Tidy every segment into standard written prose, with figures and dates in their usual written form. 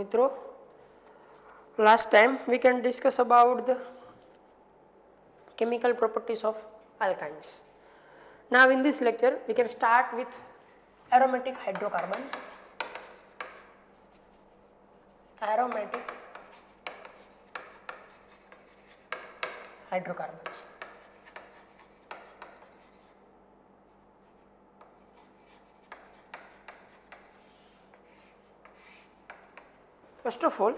મિત્રો, last time we can discuss about the chemical properties of alkynes. Now in this lecture we can start with aromatic hydrocarbons. Aromatic hydrocarbons. First of all,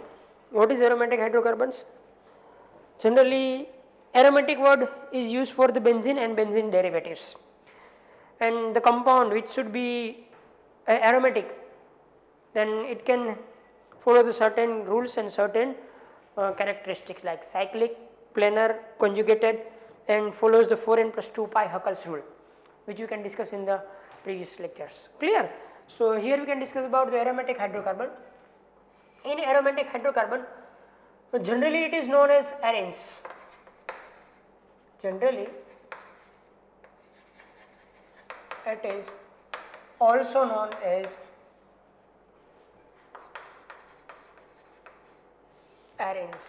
what is aromatic hydrocarbons? Generally, aromatic word is used for the benzene and benzene derivatives, and the compound which should be aromatic, then it can follow the certain rules and certain characteristics like cyclic, planar, conjugated, and follows the 4n plus 2 pi Huckel's rule, which we can discuss in the previous lectures. Clear? So here we can discuss about the aromatic hydrocarbon. In aromatic hydrocarbon, generally it is known as arenes. Generally it is also known as arenes.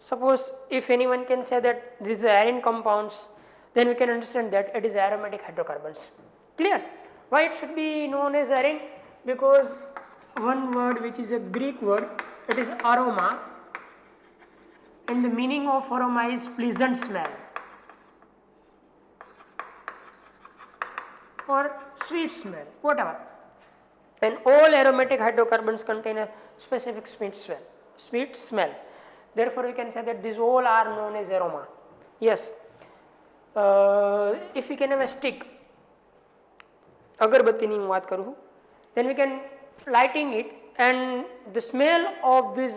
Suppose if anyone can say that these are arene compounds, then we can understand that it is aromatic hydrocarbons. Clear? Why it should be known as arene? Because one word which is a Greek word, it is aroma, and the meaning of aroma is pleasant smell or sweet smell, whatever. And all aromatic hydrocarbons contain a specific sweet smell. Therefore we can say that these all are known as aroma. Yes. If we can have a stick, agarbatti ni વાત કરું, then we can lighting it and the smell of this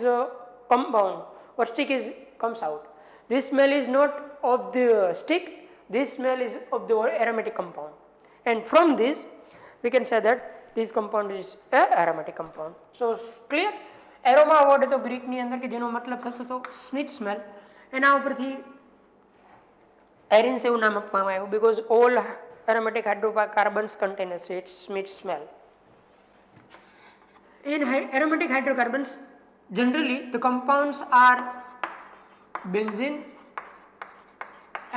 compound or stick comes out. This smell is not of the stick, this smell is of the aromatic compound, and from this we can say that this compound is a aromatic compound. So clear? Aroma word તો Greek ની અંદર કે જેનો મતલબ થતો તો sweet smell, એના ઉપરથી arenes એવું નામ આપવામાં આવ્યું because all aromatic hydrocarbons contain a sweet smell. In aromatic hydrocarbons, generally the compounds are benzene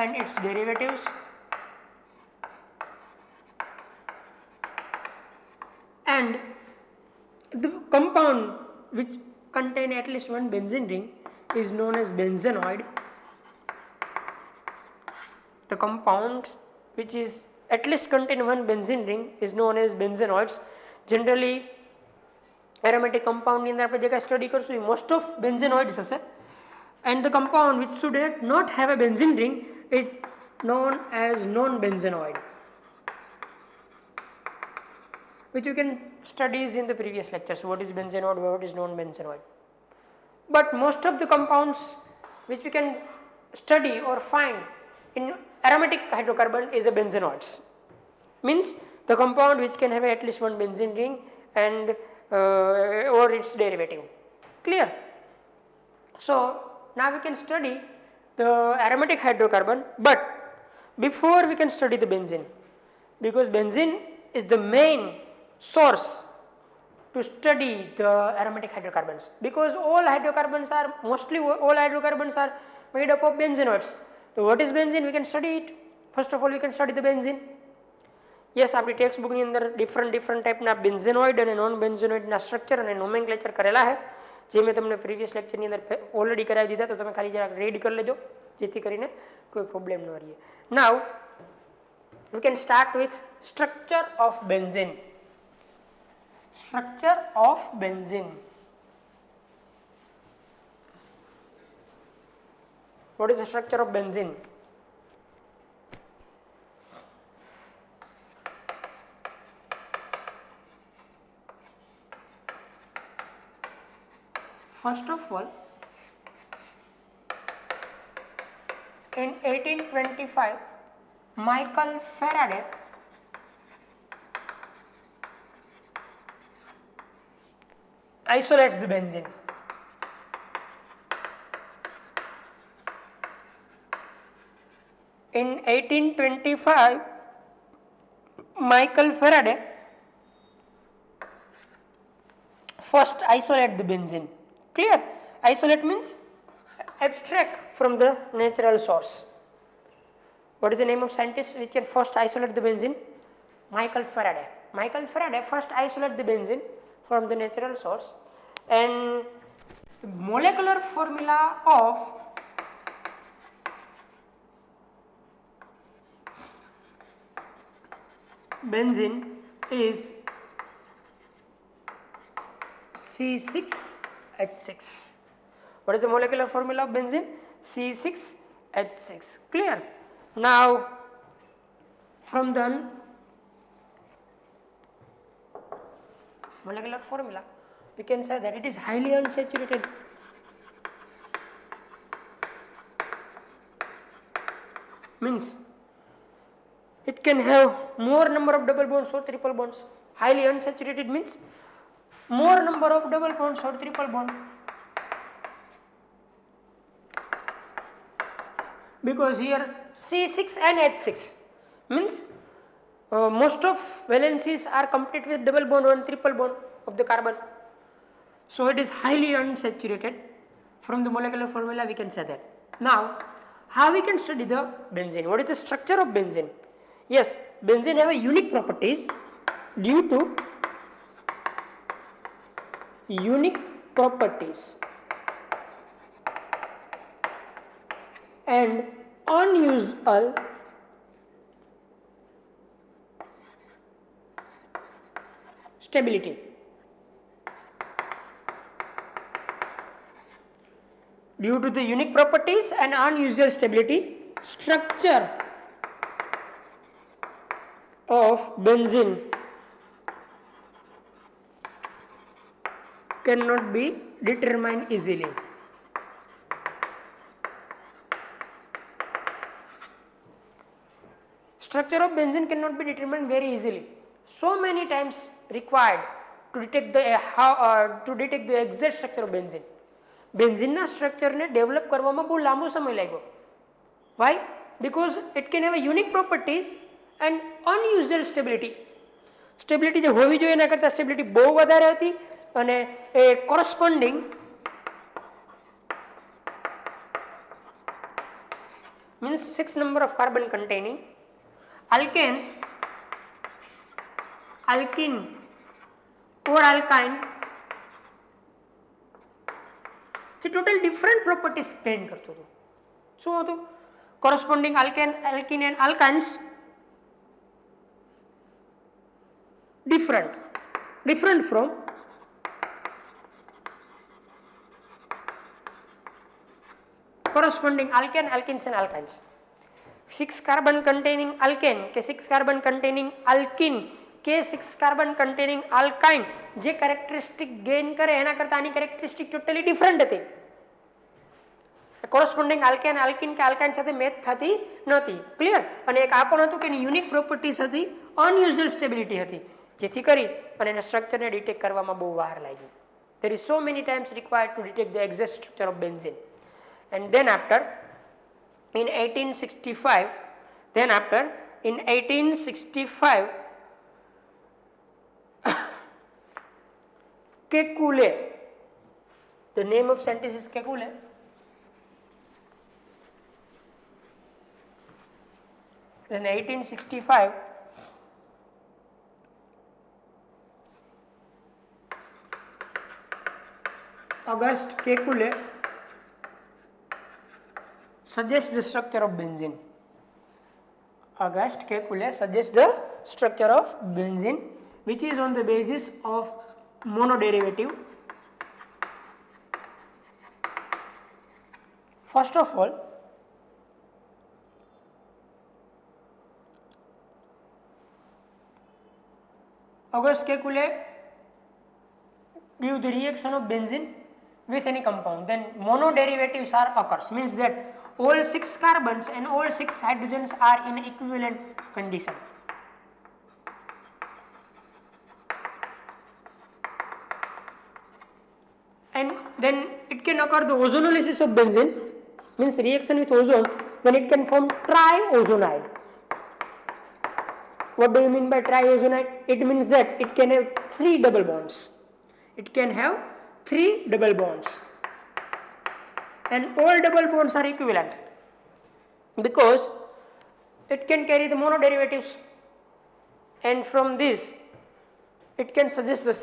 and its derivatives, and the compound which contain at least one benzene ring is known as benzenoid. The compound which is at least contain one benzene ring is known as benzenoids. Generally aromatic compound ની અંદર આપણે જે કાંઈ study કરશું એ most of benzenoids હશે, and the compound which should not have a benzene ring is known as non-benzenoid, which you can study in the previous lectures. What is benzenoid, what is non-benzenoid. But most of the compounds which we can study or find in aromatic hydrocarbon is a benzenoids, means the compound which can have at least one benzene ring and or its derivative. Clear? So now we can study the aromatic hydrocarbon, but before we can study the benzene, because benzene is the main source to study the aromatic hydrocarbons, because all hydrocarbons are made up of benzenoids. So what is benzene? We can study it. First of all we can study the benzene. Yes, આપણી text book ની અંદર different ટાઈપના બેન્ઝેનોઇડ અને non બેન્ઝેનોઇડના structure અને nomenclature કરેલા છે, જે મેં તમને પ્રીવિયસ લેક્ચરની અંદર ઓલરેડી કરાવી દીધા, તો તમે ખાલી જરાક રીડ કરી લેજો જેથી કરીને કોઈ પ્રોબ્લેમ ન રહે. નાઉ we can start with structure of benzene. Structure of benzene. What is the structure of benzene? First of all, in 1825, Michael Faraday isolates the benzene. In 1825, Michael Faraday first isolate the benzene. Clear? Isolate means abstract from the natural source. What is the name of scientist which can first isolate the benzene? Michael Faraday. Michael Faraday first isolate the benzene from the natural source, and molecular formula of benzene is C6H6. What is the molecular formula of benzene? C6H6. Clear? Now, from the molecular formula, we can say that it is highly unsaturated. Means it can have more number of double bonds or triple bonds. Highly unsaturated means more number of double bonds or triple bond, because here C6 and H6 means most of valencies are complete with double bond or triple bond of the carbon. So it is highly unsaturated. From the molecular formula we can say that. Now how we can study the benzene? What is the structure of benzene? Yes, benzene have a unique properties due to unique properties and unusual stability. Due to the unique properties and unusual stability, structure of benzene cannot be determined easily. Structure of benzene cannot be determined very easily. So many times required to detect the exact structure of benzene. Benzene na structure ne develop કરવામાં બહુ લાંબો સમય લાગ્યો. Why? Because it can have a unique properties and unusual stability. Stability જે હોવી જોઈએ એના કરતાં stability બહુ વધારે હતી, અને એ corresponding means 6 number of carbon containing alkane, alkene or alkyne જે total different properties spend કરતો હતો. શું હતું? Corresponding alkane, alkene and alkynes different from corresponding alkane, alkenes and alkynes. 6 carbon containing alkane કે 6 carbon containing alkene કે 6 carbon containing alkyne જે characteristic gain કરે એના કરતા આની characteristic totally different હતી. corresponding alkane, alkene કે alkyne સાથે મેચ થતી નહોતી. ક્લિયર? અને એક આ પણ હતું કે એની યુનિક પ્રોપર્ટીઝ હતી, unusual stability હતી, જેથી કરી અને એના સ્ટ્રક્ચરને ડિટેક્ટ કરવામાં બહુ વાર લાગી. There is so many times required to detect the exact structure of benzene. And then after in 1865 Kekulé, the name of scientist is Kekulé. In 1865 August Kekulé suggests the structure of benzene. August Kekulé suggests the structure of benzene, which is on the basis of monoderivative. First of all, August Kekulé give the reaction of benzene with any compound, then monoderivatives are occurs, means that all 6 carbons and all 6 hydrogens are in equivalent condition. And then it can occur the ozonolysis of benzene, means reaction with ozone, then it can form triozonide. What do you mean by triazonite? It means that it can have 3 double bonds. It can have 3 double bonds, and all double bonds are equivalent because it can carry the monoderivatives, and from this it can suggest the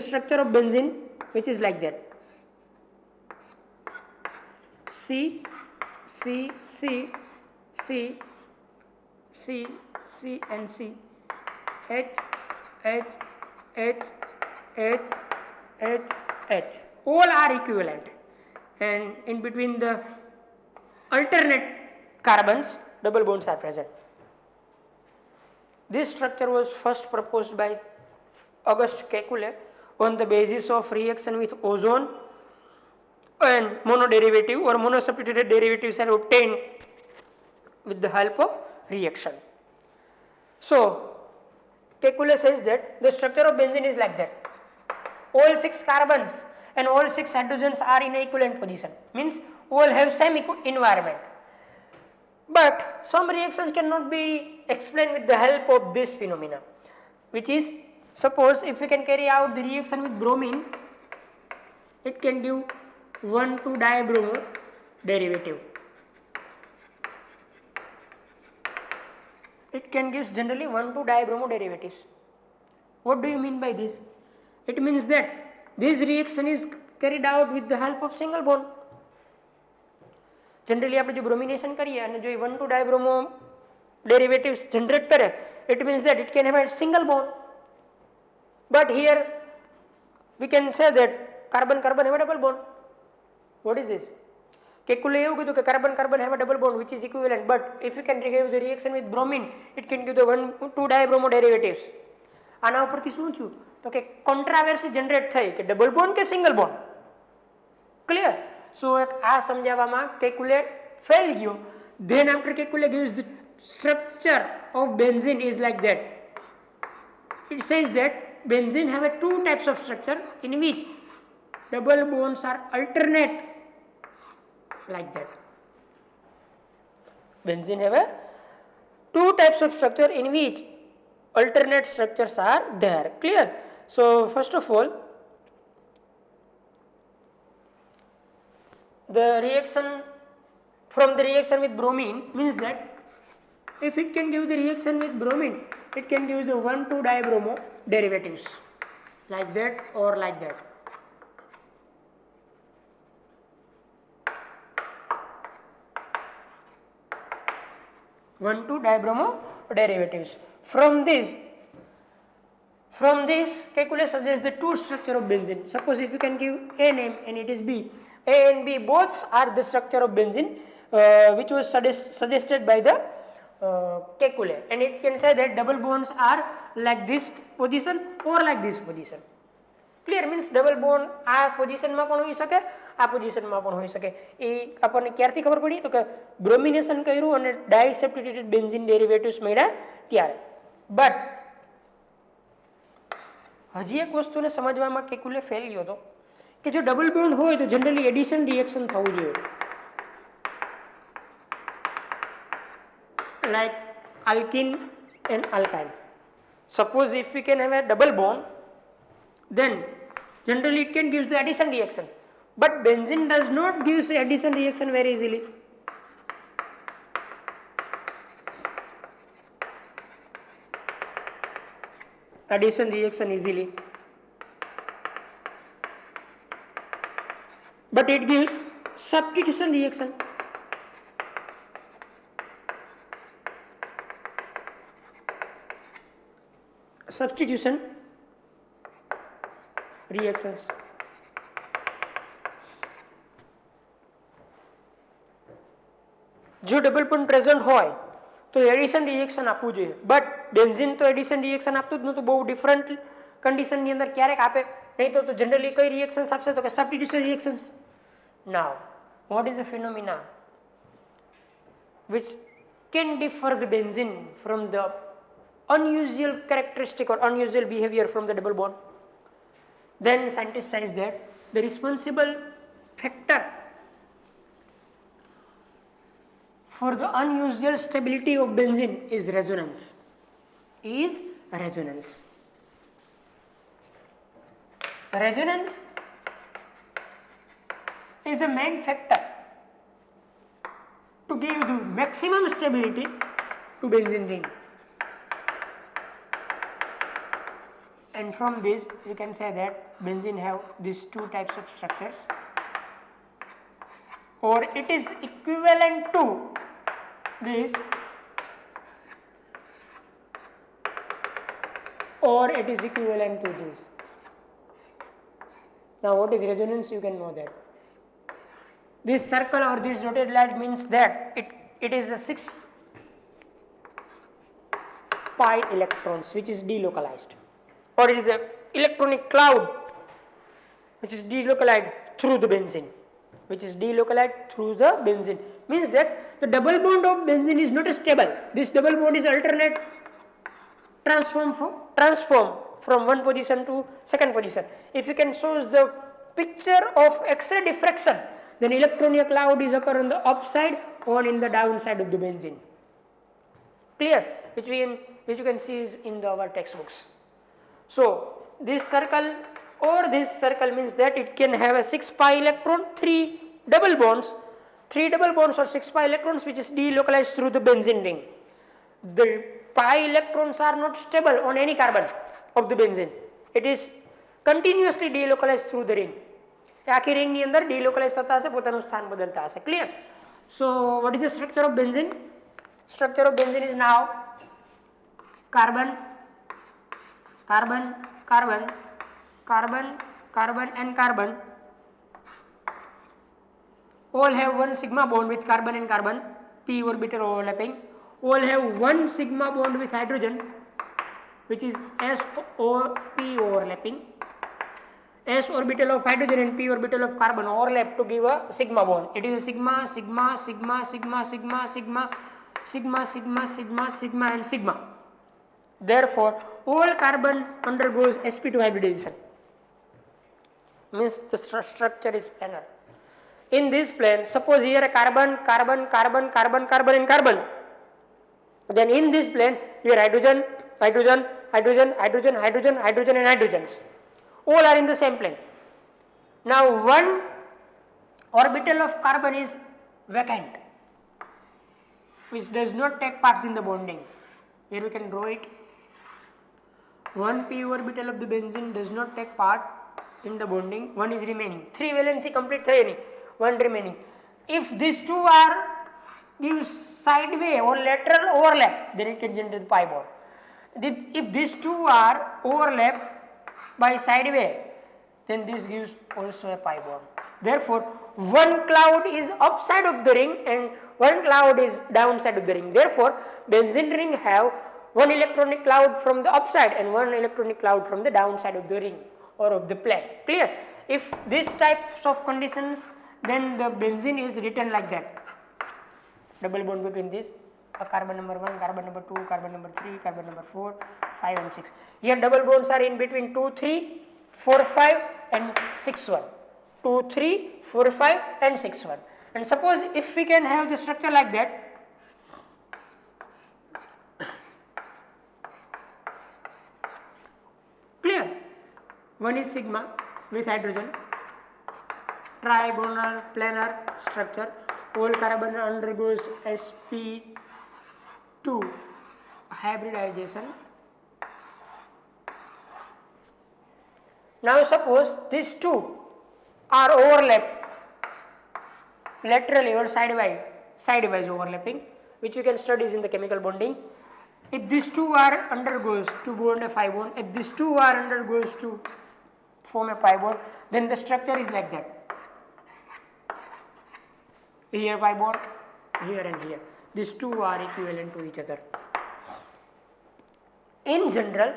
structure of benzene, which is like that: C C C C C C and C, H H H H H H, all are equivalent, and in between the alternate carbons double bonds are present. This structure was first proposed by Auguste Kekulé on the basis of reaction with ozone, and monoderivative or monosubstituted derivatives are obtained with the help of reaction. So Kekulé says that the structure of benzene is like that: all 6 carbons and all 6 hydrogens are in equivalent position, means all have same environment. But some reactions cannot be explained with the help of this phenomena, which is, suppose if we can carry out the reaction with bromine, it can give 1,2-dibromo derivative. It can give generally 1,2-dibromo derivatives. What do you mean by this? It means that this reaction is carried out with the help of single bond. Generally આપણે જો bromination કરીએ અને જો 1,2-dibromo derivatives generate કરે, it means that it can have a single bond. But here we can say that carbon have a double bond. What is this? Kekulé એવું કીધું કે carbon have a double bond which is equivalent, but if you can give the reaction with bromine, it can give the 1,2-dibromo derivatives. આના ઉપરથી શું થયું તો કે controversy generate થઈ કે ડબલ બોન્ડ કે સિંગલ બોન્ડ. ક્લિયર? So આ સમજાવવામાં Kekulé fail ગયો. Then after Kekulé gives the structure of benzene is like that. It says that benzene have a 2 types of structure in which double bonds are alternate, like that. Benzene have a 2 types of structure in which alternate structures are there. Clear? So first of all, the reaction from the reaction with bromine means that if it can give the reaction with bromine, it can give the 1,2-dibromo derivatives, like that or like that. One, 2-dibromo derivatives. From this Kekulé suggests the 2 structure of benzene. Suppose if you can give A name and it is B, A and B both are the structure of benzene, which was suggested by the Kekulé, and it can say that double bonds are like this position or like this position. Clear? Means double bond આ પોઝિશનમાં પણ હોઈ શકે, આ પોઝિશનમાં પણ હોઈ શકે. એ આપણને ક્યારથી ખબર પડી તો કે બ્રોમિનેશન કર્યું અને ડાયસબ્સ્ટિટ્યુટેડ બેન્ઝીન ડેરિવેટિવ્સ મળ્યા ત્યારે. બટ હજી એક વસ્તુને સમજવામાં કેકુલે ફેલ ગયો હતો કે જો ડબલ બોન્ડ હોય તો જનરલી એડિશન રિએક્શન થવું જોઈએ, like alkene and alkyne. Suppose if we can have a double bond, then generally it can give the addition reaction, but benzene does not give the addition reaction very easily. Addition reaction easily, but it gives substitution reaction. Substitution reactions. જો double bond present હોય તો addition reaction આપવું જોઈએ, but benzene તો addition reaction આપતું જ નહોતું, બહુ ડિફરન્ટ કન્ડિશનની અંદર ક્યારેક આપે, નહીં તો જનરલી કઈ રિએક્શન્સ આપશે તો કે substitution reactions. Now what is the phenomena which can differ the benzene from the unusual characteristic or unusual behavior from the double bond? Then scientists says that the responsible factor for the unusual stability of benzene is resonance. is resonance. Resonance is the main factor to give the maximum stability to benzene ring. And from this we can say that benzene have these two types of structures, or it is equivalent to this, or it is equivalent to this. Now what is resonance? You can know that. This circle or this dotted line means that it is a 6 pi electrons which is delocalized, or it is a electronic cloud which is delocalized through the benzene, means that the double bond of benzene is not stable. This double bond is alternate, transform from one position to second position. If you can show the picture of X-ray diffraction, then electronic cloud is occur on the upside or in the downside of the benzene. Clear? Which you can see is in our textbooks. So this circle or this circle means that it can have a 6 pi electron, 3 double bonds or 6 pi electrons which is delocalized through the benzene ring. The pi electrons are not stable on any carbon of the benzene. It is continuously delocalized through the ring. આખી ring ની અંદર delocalize થતા હશે, પોતાનું સ્થાન બદલતા હશે. Clear? So what is the structure of benzene? Structure of benzene is now carbon, carbon, carbon, carbon, carbon and carbon all have one sigma bond with carbon and carbon, p orbital overlapping. All have one sigma bond with hydrogen which is s o p overlapping. S orbital of hydrogen and p orbital of carbon overlap to give a sigma bond. It is a sigma, sigma, sigma, sigma, sigma, sigma, sigma, sigma, sigma, sigma and sigma. Therefore all carbon undergoes sp2 hybridization, means the structure is planar. In this plane, suppose here a carbon, carbon, carbon, carbon, carbon and carbon, then in this plane here hydrogen, hydrogen, hydrogen, hydrogen, hydrogen, hydrogen and hydrogens, all are in the same plane. Now one orbital of carbon is vacant, which does not take part in the bonding. Here we can draw it. One p orbital of the benzene does not take part in the bonding. One is remaining. 3 valency complete thayani, one remaining. If these two are give sideway or lateral overlap, then it can generate pi bond. If these two are overlap by sideway, then this gives also a pi bond. Therefore one cloud is upside of the ring and one cloud is downside of the ring. Therefore benzene ring have one electronic cloud from the upside and one electronic cloud from the downside of the ring or of the plane. Clear? If these types of conditions, then the benzene is written like that. Double bond between this, carbon number 1, carbon number 2, carbon number 3, carbon number 4, 5 and 6. Here double bonds are in between 2, 3, 4, 5 and 6, 1. 2, 3, 4, 5 and 6, 1. And suppose if we can have the structure like that, clear? One is sigma with hydrogen, trigonal planar structure, all carbon undergoes sp2 hybridization. Now suppose these two are overlapped laterally or sidewise overlapping, which you can study in the chemical bonding. If these two are undergoes to bond a pi bond, if these two are undergoes to form a pi bond, then the structure is like that. Here pi bond, here and here. These two are equivalent to each other. In general,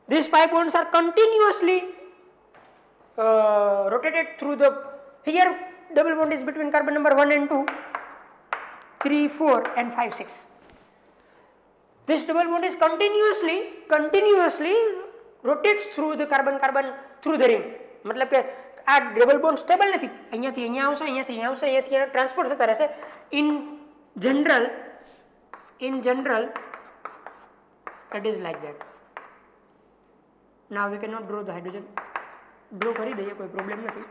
these pi bonds are continuously rotated through the, here double bond is between carbon number 1 and 2, 3, 4 and 5, 6. This double bond is continuously rotates through the carbon through the ring. मतलब कि આ double bond stable નથી, અહીંયાથી અહીંયા આવશે, અહીંયાથી અહીંયા આવશે, અહીંયાથી અહીંયા ટ્રાન્સફર થતા રહેશે. In general It is like that. Now we cannot draw the hydrogen. Draw કરી દઈએ, કોઈ problem નથી.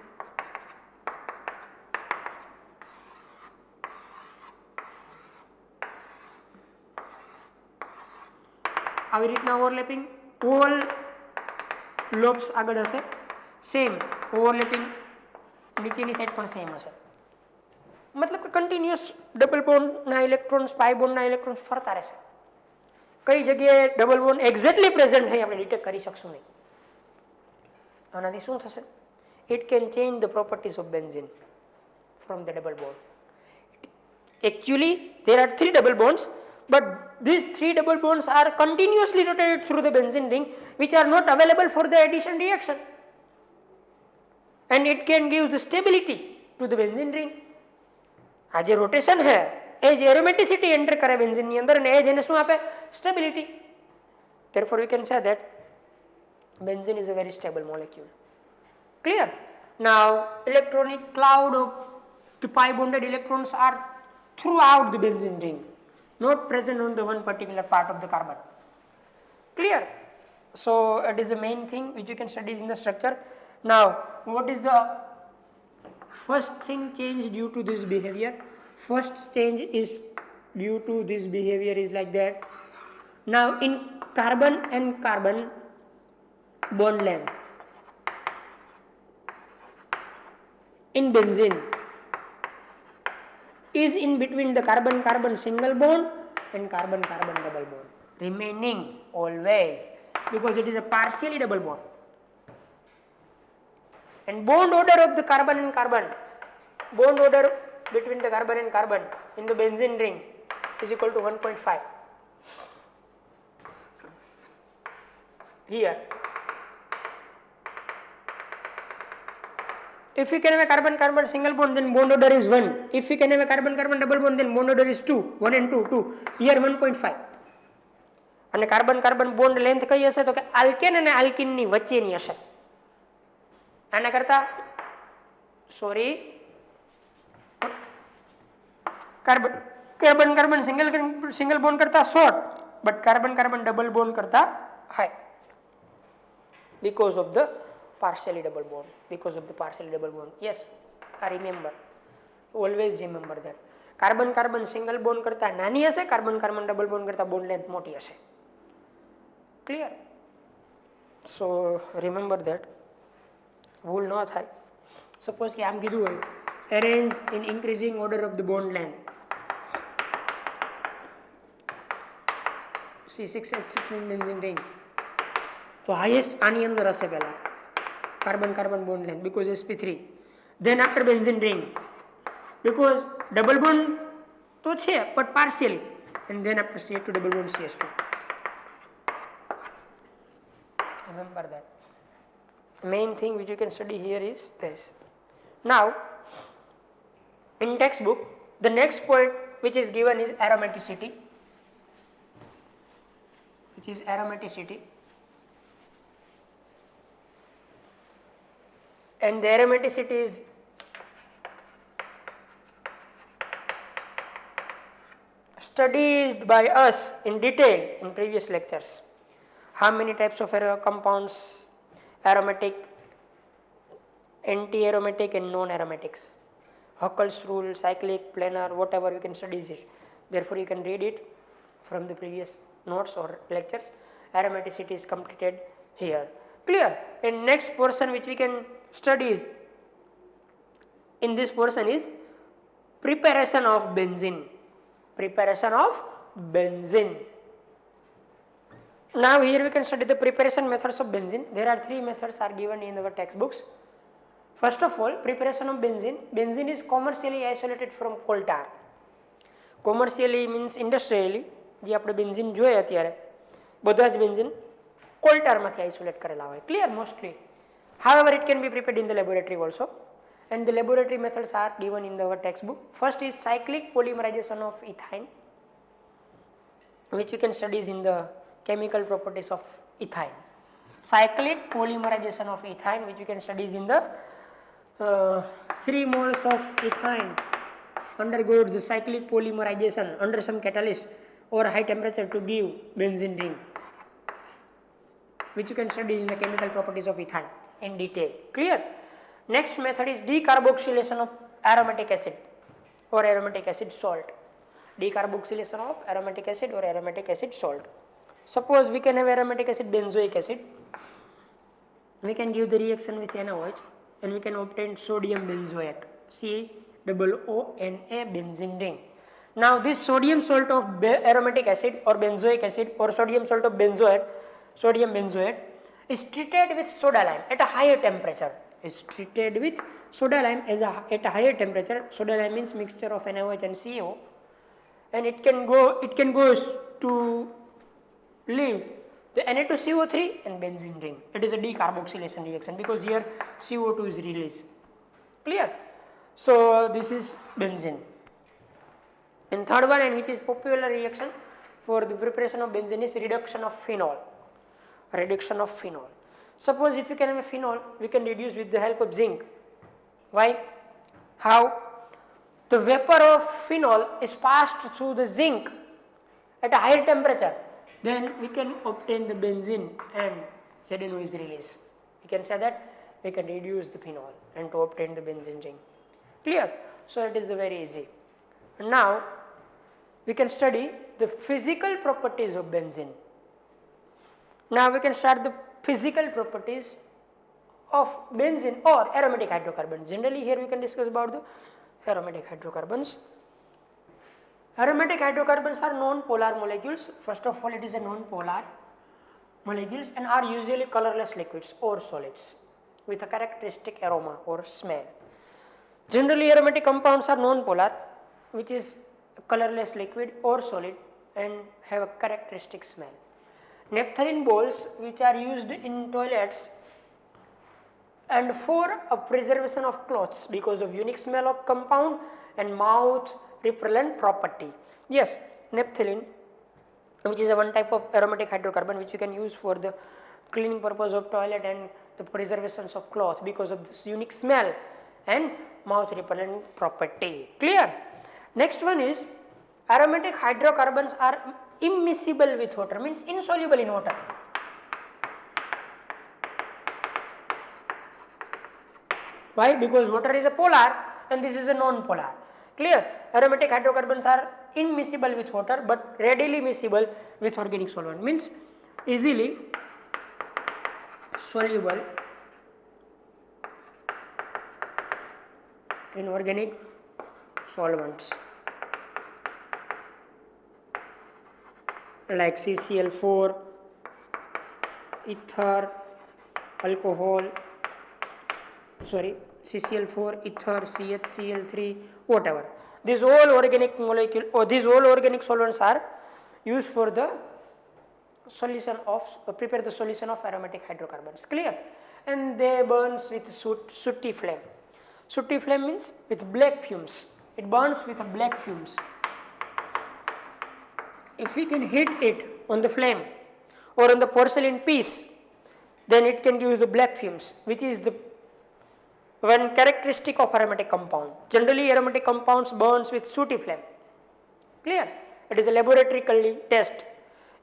આવી રીતના ઓવરલેપિંગ ઓલ લોબ્સ આગળ હશે, સેમ ઓવરલેપિંગ નીચેની સાઈડ પણ સેમ હશે. મતલબ કે કન્ટિન્યુઅસ ડબલ બોન્ડના ઇલેક્ટ્રોન્સ પાઈ બોન્ડના ઇલેક્ટ્રોન્સ ફરતા રહેશે. કઈ જગ્યાએ ડબલ બોન્ડ એક્ઝેક્ટલી પ્રેઝન્ટ થઈ આપણે ડિટેક્ટ કરી શકશું નહીં. આનાથી શું થશે? It can change the properties of benzene from the double bond. Actually there are 3 double bonds, but these 3 double bonds are continuously rotated through the benzene ring, which are not available for the addition reaction, and it can give the stability to the benzene ring. આ જે rotation है એ જ એરોમેટિસિટી enter કરે benzene ની અંદર અને એ જ એને શું આપે? Stability. therefore we can say that benzene is a very stable molecule. Clear? Now electronic cloud of the pi bonded electrons are throughout the benzene ring, not present on the one particular part of the carbon. Clear? So it is the main thing which you can study in the structure. Now what is the first thing changed due to this behavior? First change is due to this behavior is like that. Now in carbon and carbon bond length in benzene is in between the carbon carbon single bond and carbon carbon double bond, remaining always, because it is a partially double bond. And bond order of the carbon and carbon, bond order between the carbon and carbon in the benzene ring is equal to 1.5. Here if we can have a carbon carbon single bond, then bond order is 1. If we can have a carbon carbon double bond, then bond order is 2. 1 and 2, 2. Here 1.5. અને carbon carbon bond length કઈ હશે? તો કે alkane અને alkene ની વચ્ચેની હશે. આના કરતા carbon carbon carbon single bond કરતા short, but carbon carbon double bond કરતા high, because of the partially double bond. Because of the partially double bond. Yes, I remember. Always remember that. Carbon carbon single bond કરતા નાની હશે, carbon carbon double bond કરતા bond length મોટી હશે. Clear? So remember that. ભૂલ ન થાય. Suppose કે આમ કીધું હોય, arrange in increasing order of the bond length. C6H6 benzene ring. તો highest આની અંદર હશે પહેલા carbon carbon bond length, because sp3. then after benzene ring, because double bond તો છે but partially, and then after CH2 double bond CH2. remember that. Main thing which you can study here is this. Now in textbook the next point which is given is aromaticity, which is aromaticity. And the aromaticity is studied by us in detail in previous lectures. How many types of compounds, aromatic, anti-aromatic and non-aromatics. Huckel's rule, cyclic, planar, whatever you can study it. Therefore you can read it from the previous notes or lectures. Aromaticity is completed here. Clear? And next portion which we can study is, in this portion is preparation of benzene. Preparation of benzene. Now here we can study the preparation methods of benzene. There are 3 methods are given in our textbooks. First of all, preparation of benzene. Benzene is commercially isolated from coal tar. Commercially means industrially. જે આપણે benzene જોઈએ અત્યારે બધા જ benzene call ટારમાંથી isolate કરેલા હોય. Clear? Mostly. However, it can be prepared in the laboratory also, and the laboratory methods are given in our textbook. First is cyclic polymerization of ethane, which you can study in the chemical properties of ethane. Cyclic polymerization of ethane, which you can study in the 3 moles of ethane undergoes the cyclic polymerization under some catalyst or high temperature to give benzene ring. which you can study in the chemical properties of ethyl in detail. Clear? Next method is decarboxylation of aromatic acid or aromatic acid salt. Decarboxylation of aromatic acid or aromatic acid salt. Suppose we can have aromatic acid, benzoic acid. We can give the reaction with NaOH and we can obtain sodium benzoate, COONA benzene ring. Now this sodium salt of aromatic acid or benzoic acid or sodium salt of benzoate, sodium benzoate is treated with soda lime at a higher temperature. Is treated with soda lime at a higher temperature. Soda lime means mixture of NaOH and CO, and it can go to leave the Na2CO3 and benzene ring. It is a decarboxylation reaction because here CO2 is released. Clear? So this is benzene. And third one, and which is popular reaction for the preparation of benzene, is reduction of phenol. Reduction of phenol. Suppose if you can have a phenol, we can reduce with the help of zinc. Why? How? The vapor of phenol is passed through the zinc at a higher temperature. Then we can obtain the benzene and ZNO is released. We can say that we can reduce the phenol and to obtain the benzene ring. Clear? So it is very easy. Now we can study the physical properties of benzene. Now we can start the physical properties of benzene or aromatic hydrocarbons. Generally here we can discuss about the aromatic hydrocarbons. Aromatic hydrocarbons are non-polar molecules. First of all, it is a non-polar molecules and are usually colorless liquids or solids with a characteristic aroma or smell. Generally aromatic compounds are non-polar, which is a colorless liquid or solid and have a characteristic smell. Naphthalene balls, which are used in toilets and for a preservation of clothes because of unique smell of compound and mouth repellent property. Yes, naphthalene, which is a one type of aromatic hydrocarbon which you can use for the cleaning purpose of toilet and the preservations of cloth because of this unique smell and mouth repellent property. Clear? Next one is aromatic hydrocarbons are immiscible with water, means insoluble in water. Why? Because water is a polar and this is a non-polar. Clear? Aromatic hydrocarbons are immiscible with water but readily miscible with organic solvent, means easily soluble in organic solvents like CCl4, ether, alcohol, CCl4, ether, CHCl3, whatever. These all organic molecule or these all organic solvents are used for the solution of prepare the solution of aromatic hydrocarbons. Clear? And they burns with sooty flame. Sooty flame means with black fumes. It burns with a black fumes. If we can heat it on the flame or on the porcelain piece, then it can give the black fumes, which is the one characteristic of aromatic compound. Generally aromatic compounds burns with sooty flame. Clear? It is a laboratory test.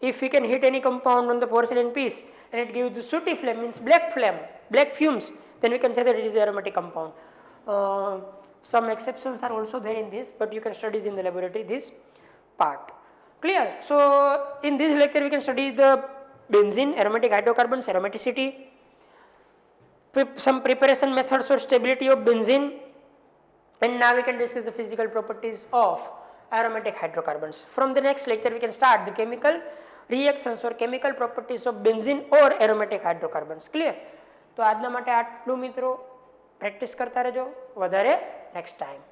If we can heat any compound on the porcelain piece and it gives the sooty flame, means black flame, black fumes, then we can say that it is aromatic compound. Some exceptions are also there in this, but you can study in the laboratory this part. Clear? So in this lecture we can study the benzene, aromatic hydrocarbons, aromaticity, some preparation methods for stability of benzene, and now we can discuss the physical properties of aromatic hydrocarbons. From the next lecture we can start the chemical reactions or chemical properties of benzene or aromatic hydrocarbons. Clear? તો આજના માટે આટલું મિત્રો, practice કરતા રહેજો વધારે next time.